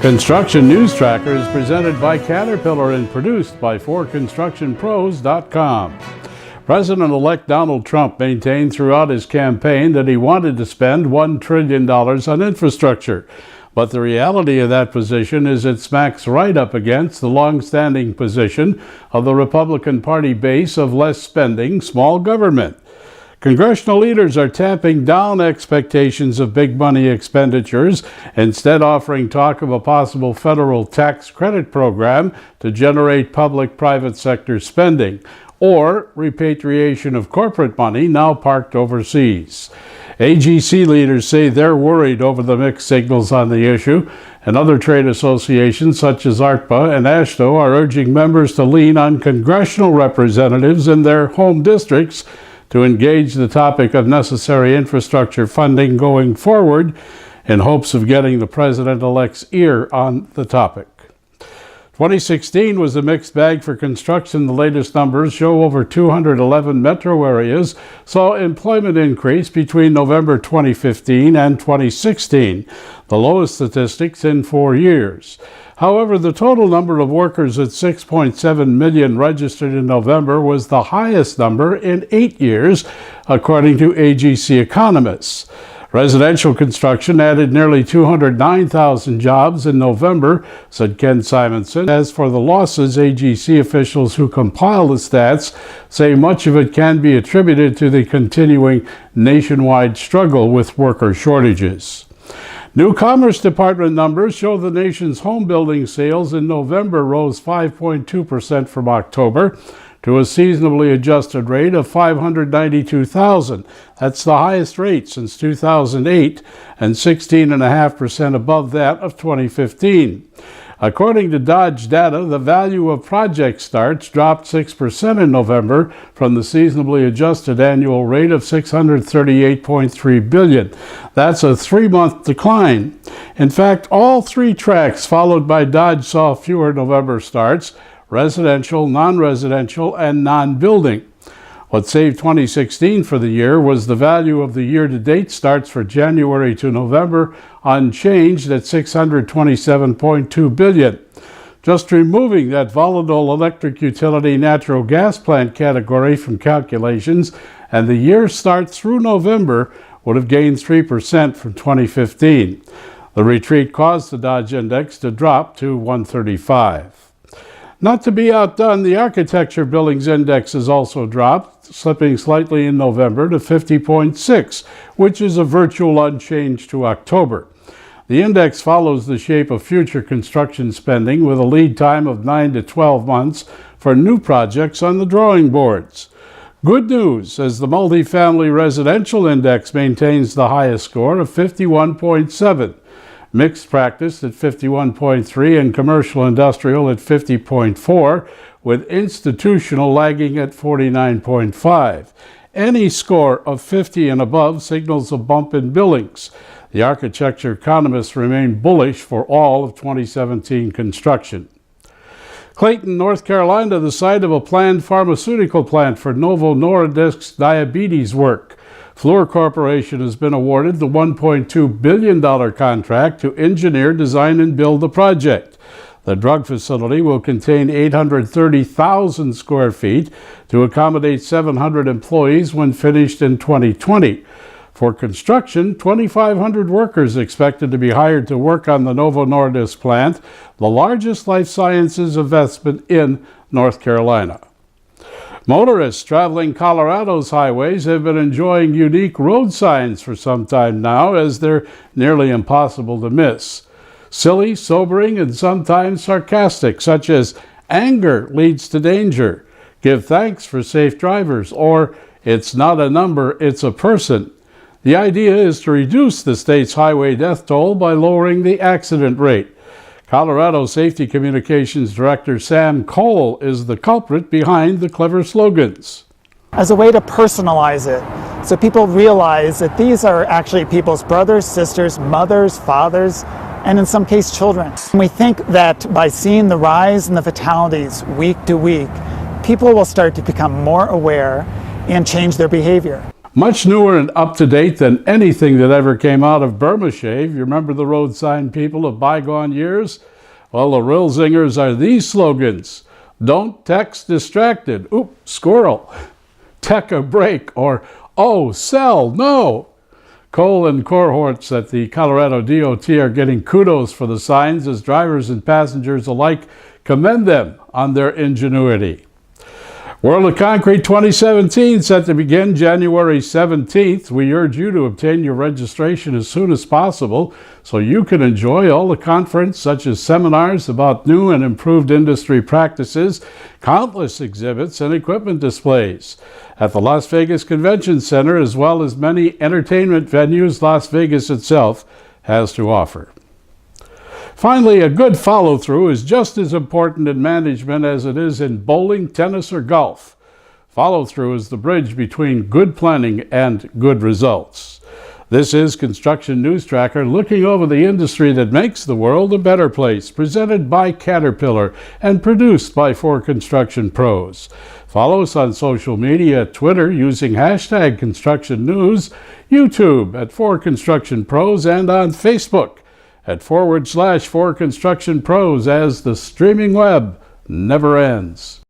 Construction News Tracker is presented by Caterpillar and produced by ForConstructionPros.com. President-elect Donald Trump maintained throughout his campaign that he wanted to spend $1 trillion on infrastructure. But the reality of that position is it smacks right up against the long-standing position of the Republican Party base of less spending, small government. Congressional leaders are tamping down expectations of big money expenditures, instead offering talk of a possible federal tax credit program to generate public-private sector spending, or repatriation of corporate money now parked overseas. AGC leaders say they're worried over the mixed signals on the issue, and other trade associations such as ARTBA and AASHTO are urging members to lean on congressional representatives in their home districts to engage the topic of necessary infrastructure funding going forward in hopes of getting the president-elect's ear on the topic. 2016 was a mixed bag for construction. The latest numbers show over 211 metro areas saw employment increase between November 2015 and 2016, the lowest statistics in 4 years. However, the total number of workers at 6.7 million registered in November was the highest number in 8 years, according to AGC economists. Residential construction added nearly 209,000 jobs in November, said Ken Simonson. As for the losses, AGC officials who compile the stats say much of it can be attributed to the continuing nationwide struggle with worker shortages. New Commerce Department numbers show the nation's home building sales in November rose 5.2% from October to a seasonably adjusted rate of 592,000. That's the highest rate since 2008 and 16.5% above that of 2015. According to Dodge data, the value of project starts dropped 6% in November from the seasonably adjusted annual rate of $638.3 billion. That's a 3-month decline. In fact, all 3 tracks followed by Dodge saw fewer November starts: residential, non-residential, and non-building. What saved 2016 for the year was the value of the year-to-date starts for January to November, unchanged at $627.2 billion. Just removing that volatile electric utility natural gas plant category from calculations, and the year start through November would have gained 3% from 2015. The retreat caused the Dodge Index to drop to 135. Not to be outdone, the Architecture Billings Index has also dropped, slipping slightly in November to 50.6, which is a virtual unchanged to October. The index follows the shape of future construction spending with a lead time of 9 to 12 months for new projects on the drawing boards. Good news, as the Multifamily Residential Index maintains the highest score of 51.7. Mixed practice at 51.3 and commercial industrial at 50.4, with institutional lagging at 49.5. Any score of 50 and above signals a bump in billings. The architecture economists remain bullish for all of 2017 construction. Clayton, North Carolina, the site of a planned pharmaceutical plant for Novo Nordisk's diabetes work. Fluor Corporation has been awarded the $1.2 billion contract to engineer, design, and build the project. The drug facility will contain 830,000 square feet to accommodate 700 employees when finished in 2020. For construction, 2,500 workers expected to be hired to work on the Novo Nordisk plant, the largest life sciences investment in North Carolina. Motorists traveling Colorado's highways have been enjoying unique road signs for some time now, as they're nearly impossible to miss. Silly, sobering, and sometimes sarcastic, such as "Anger leads to danger," "Give thanks for safe drivers," or "It's not a number, it's a person." The idea is to reduce the state's highway death toll by lowering the accident rate. Colorado Safety Communications Director Sam Cole is the culprit behind the clever slogans. As a way to personalize it, so people realize that these are actually people's brothers, sisters, mothers, fathers, and in some cases children. We think that by seeing the rise in the fatalities week to week, people will start to become more aware and change their behavior. Much newer and up-to-date than anything that ever came out of Burma Shave. You remember the road sign people of bygone years? Well, the real zingers are these slogans. Don't text distracted. Oop, squirrel. Take a break, or oh, sell, no. Cole and Corhorts at the Colorado DOT are getting kudos for the signs as drivers and passengers alike commend them on their ingenuity. World of Concrete 2017 set to begin January 17th. We urge you to obtain your registration as soon as possible so you can enjoy all the conference, such as seminars about new and improved industry practices, countless exhibits, and equipment displays at the Las Vegas Convention Center, as well as many entertainment venues Las Vegas itself has to offer. Finally, a good follow-through is just as important in management as it is in bowling, tennis, or golf. Follow-through is the bridge between good planning and good results. This is Construction News Tracker, looking over the industry that makes the world a better place, presented by Caterpillar and produced by 4Construction Pros. Follow us on social media at Twitter using hashtag Construction News, YouTube at 4Construction Pros, and on Facebook at /4Construction Pros, as the streaming web never ends.